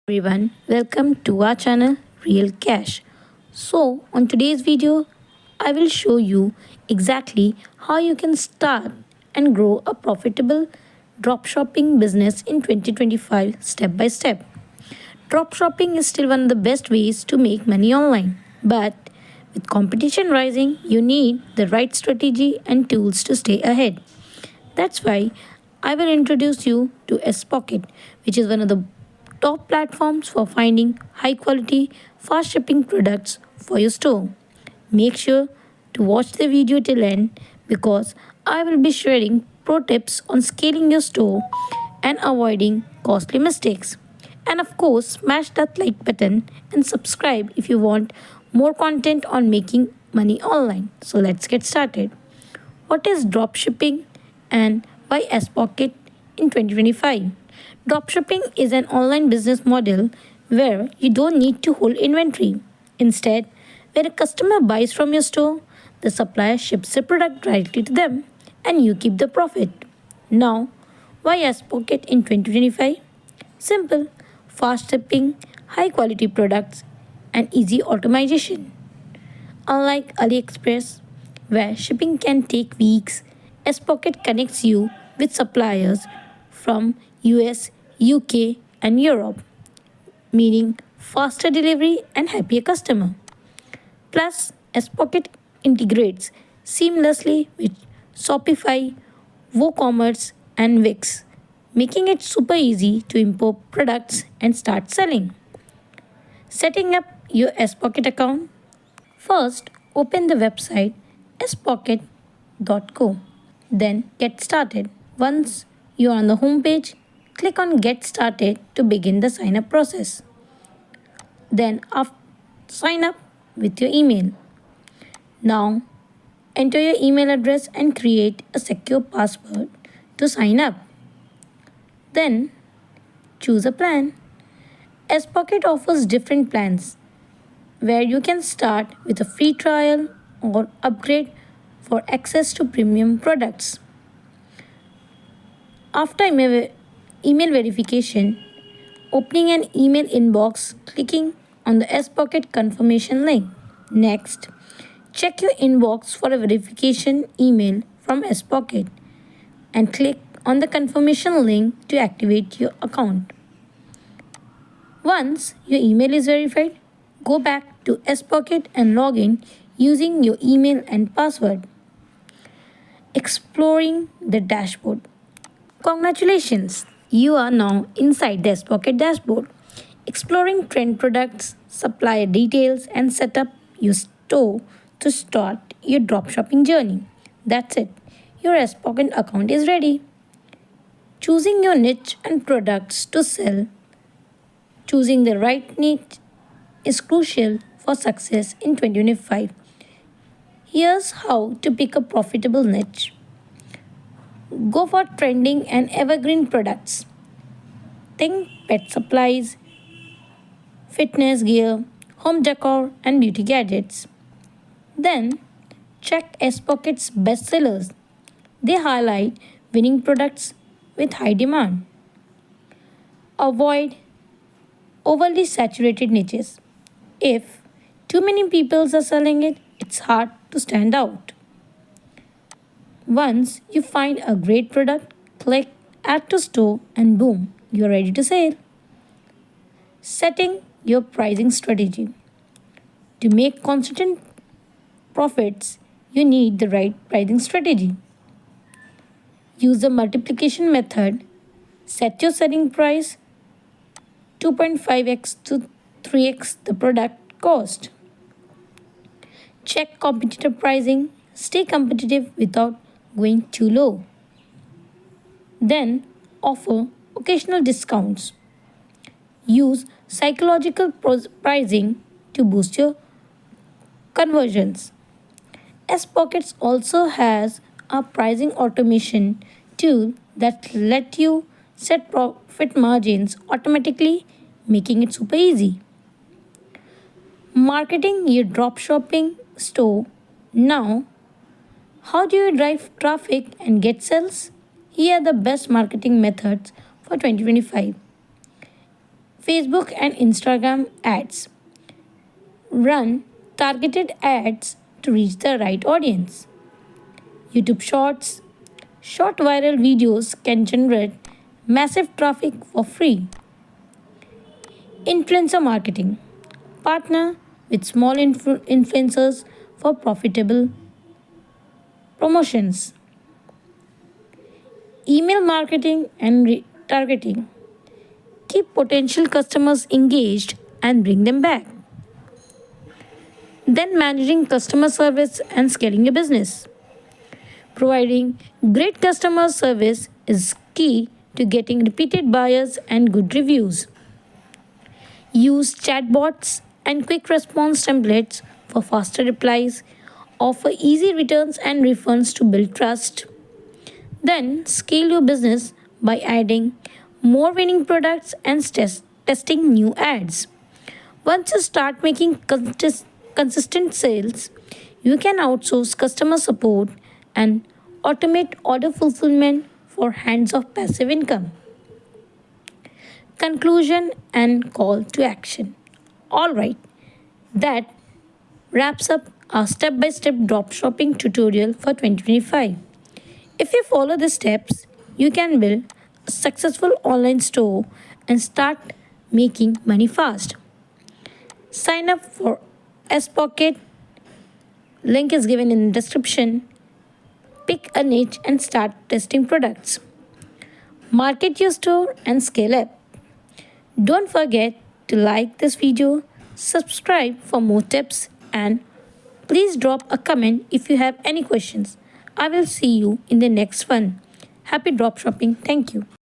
Everyone, welcome to our channel Real Cash. So, on today's video, I will show you exactly how you can start and grow a profitable dropshipping business in 2025 step by step. Dropshipping is still one of the best ways to make money online, but with competition rising, you need the right strategy and tools to stay ahead. That's why I will introduce you to spocket, which is one of the top platforms for finding high quality, fast shipping products for your store. Make sure to watch the video till end because I will be sharing pro tips on scaling your store and avoiding costly mistakes. And of course, smash that like button and subscribe if you want more content on making money online. So let's get started. What is dropshipping and why Spocket in 2025? Dropshipping is an online business model where you don't need to hold inventory. Instead, when a customer buys from your store, the supplier ships the product directly to them and you keep the profit. Now, why Spocket in 2025? Simple, fast shipping, high quality products, and easy automation. Unlike AliExpress, where shipping can take weeks, Spocket connects you with suppliers from US, UK, and Europe, meaning faster delivery and happier customer. Plus, Spocket integrates seamlessly with Shopify, WooCommerce, and Wix, making it super easy to import products and start selling. Setting up your Spocket account. First, open the website spocket.co. Then, get started. Once you are on the home page, click on Get Started to begin the sign up process. Then, sign up with your email. Now, enter your email address and create a secure password to sign up. Then, choose a plan. Spocket offers different plans where you can start with a free trial or upgrade for access to premium products. After email verification, opening an email inbox, clicking on the Spocket confirmation link. Next, check your inbox for a verification email from Spocket and click on the confirmation link to activate your account. Once your email is verified, go back to Spocket and log in using your email and password. Exploring the dashboard. Congratulations! You are now inside the Spocket dashboard. Exploring trend products, supplier details, and set up your store to start your dropshipping journey. That's it. Your Spocket account is ready. Choosing your niche and products to sell. Choosing the right niche is crucial for success in 2025. Here's how to pick a profitable niche. Go for trending and evergreen products. Think pet supplies, fitness gear, home decor, and beauty gadgets. Then, check Spocket's bestsellers. They highlight winning products with high demand. Avoid overly saturated niches. If too many people are selling it, it's hard to stand out. Once you find a great product, click Add to Store and boom, you're ready to sell. Setting your pricing strategy. To make consistent profits, you need the right pricing strategy. Use the multiplication method. Set your selling price 2.5x to 3x the product cost. Check competitor pricing. Stay competitive without going too low. Then offer occasional discounts. Use psychological pricing to boost your conversions. S Pockets also has a pricing automation tool that let you set profit margins automatically, making it super easy. Marketing your dropshipping store. Now, how do you drive traffic and get sales? Here are the best marketing methods for 2025. Facebook and Instagram ads. Run targeted ads to reach the right audience. YouTube Shorts. Short viral videos can generate massive traffic for free. Influencer marketing. Partner with small influencers for profitable promotions. Email marketing and retargeting. Keep potential customers engaged and bring them back. Then managing customer service and scaling your business. Providing great customer service is key to getting repeated buyers and good reviews. Use chatbots and quick response templates for faster replies. Offer easy returns and refunds to build trust. Then scale your business by adding more winning products and testing new ads. Once you start making consistent sales, you can outsource customer support and automate order fulfillment for hands off passive income. Conclusion and call to action. Alright, that wraps up our step by step dropshipping tutorial for 2025. If you follow the steps, you can build a successful online store and start making money fast. Sign up for spocket. Link is given in the description. Pick a niche and start testing products. Market your store and scale up. Don't forget to like this video, subscribe for more tips, and please drop a comment if you have any questions. I will see you in the next one. Happy drop shopping. Thank you.